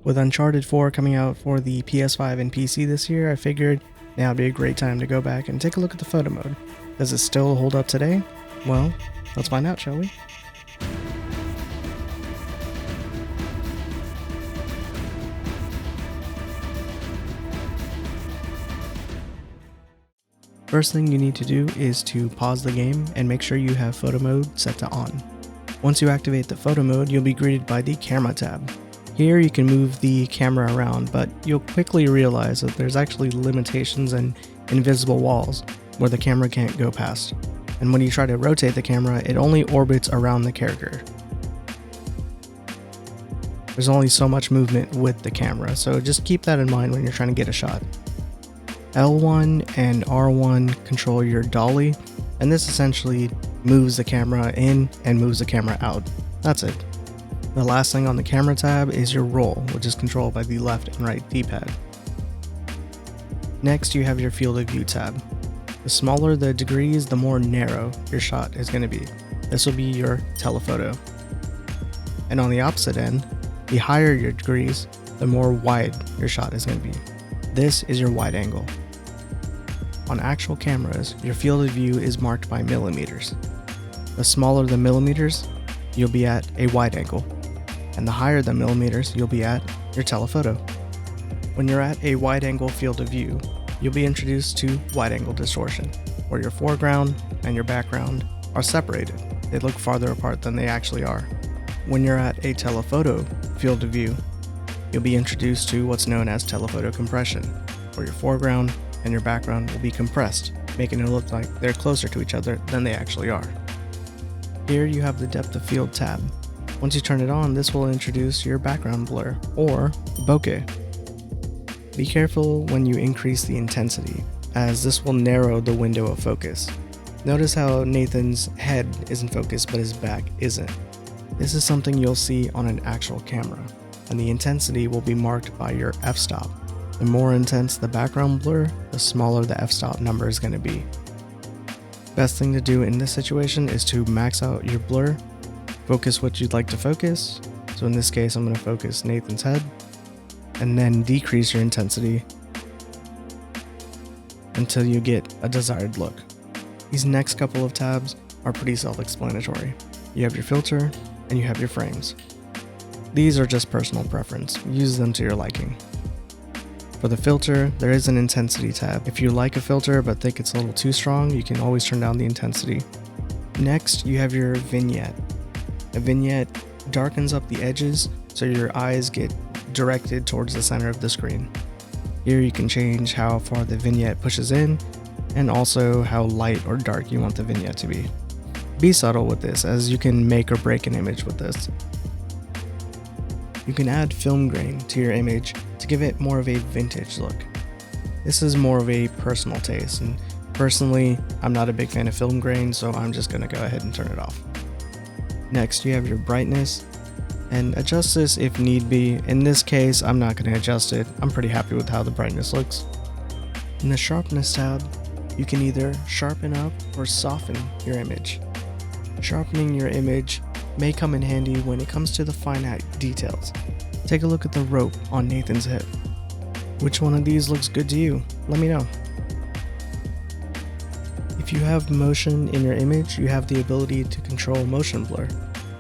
With Uncharted 4 coming out for the PS5 and PC this year, I figured now would be a great time to go back and take a look at the photo mode. Does it still hold up today? Well, let's find out, shall we? First thing you need to do is to pause the game and make sure you have photo mode set to on. Once you activate the photo mode, you'll be greeted by the camera tab. Here you can move the camera around, but you'll quickly realize that there's actually limitations and invisible walls where the camera can't go past. And when you try to rotate the camera, it only orbits around the character. There's only so much movement with the camera, so just keep that in mind when you're trying to get a shot. L1 and R1 control your dolly, and this essentially moves the camera in and moves the camera out. That's it. The last thing on the camera tab is your roll, which is controlled by the left and right D-pad. Next, you have your field of view tab. The smaller the degrees, the more narrow your shot is going to be. This will be your telephoto. And on the opposite end, the higher your degrees, the more wide your shot is going to be. This is your wide angle. On actual cameras, your field of view is marked by millimeters. The smaller the millimeters, you'll be at a wide angle, and the higher the millimeters, you'll be at your telephoto. When you're at a wide angle field of view, you'll be introduced to wide angle distortion, where your foreground and your background are separated. They look farther apart than they actually are. When you're at a telephoto field of view, you'll be introduced to what's known as telephoto compression, where your foreground and your background will be compressed, making it look like they're closer to each other than they actually are. Here you have the depth of field tab. Once you turn it on, this will introduce your background blur, or bokeh. Be careful when you increase the intensity, as this will narrow the window of focus. Notice how Nathan's head is in focus but his back isn't. This is something you'll see on an actual camera, and the intensity will be marked by your f-stop. The more intense the background blur, the smaller the f-stop number is going to be. Best thing to do in this situation is to max out your blur, focus what you'd like to focus. So in this case, I'm going to focus Nathan's head, and then decrease your intensity until you get a desired look. These next couple of tabs are pretty self-explanatory. You have your filter and you have your frames. These are just personal preference. Use them to your liking. For the filter, there is an intensity tab. If you like a filter but think it's a little too strong, you can always turn down the intensity. Next, you have your vignette. A vignette darkens up the edges so your eyes get directed towards the center of the screen. Here you can change how far the vignette pushes in and also how light or dark you want the vignette to be. Be subtle with this, as you can make or break an image with this. You can add film grain to your image to give it more of a vintage look. This is more of a personal taste, and personally, I'm not a big fan of film grain, so I'm just going to go ahead and turn it off. Next, you have your brightness, and adjust this if need be. In this case, I'm not going to adjust it. I'm pretty happy with how the brightness looks. In the sharpness tab, you can either sharpen up or soften your image. Sharpening your image may come in handy when it comes to the finite details. Take a look at the rope on Nathan's hip. Which one of these looks good to you? Let me know. If you have motion in your image, you have the ability to control motion blur.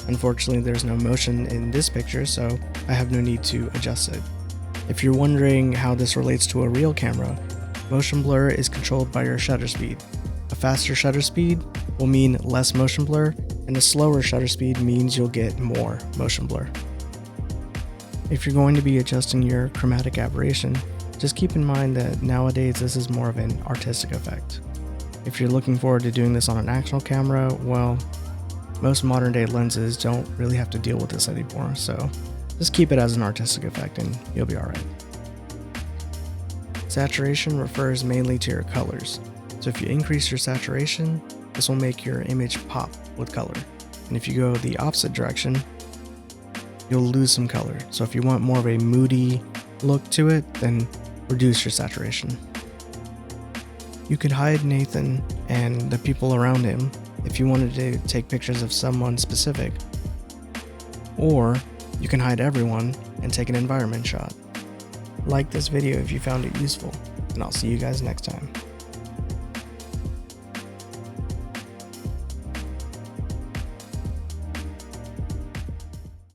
Unfortunately, there's no motion in this picture, so I have no need to adjust it. If you're wondering how this relates to a real camera, motion blur is controlled by your shutter speed. A faster shutter speed will mean less motion blur, and a slower shutter speed means you'll get more motion blur. If you're going to be adjusting your chromatic aberration, just keep in mind that nowadays this is more of an artistic effect. If you're looking forward to doing this on an actual camera, well, most modern day lenses don't really have to deal with this anymore, so just keep it as an artistic effect and you'll be alright. Saturation refers mainly to your colors, so if you increase your saturation, this will make your image pop with color. And if you go the opposite direction, you'll lose some color. So if you want more of a moody look to it, then reduce your saturation. You could hide Nathan and the people around him if you wanted to take pictures of someone specific. Or you can hide everyone and take an environment shot. Like this video if you found it useful, and I'll see you guys next time.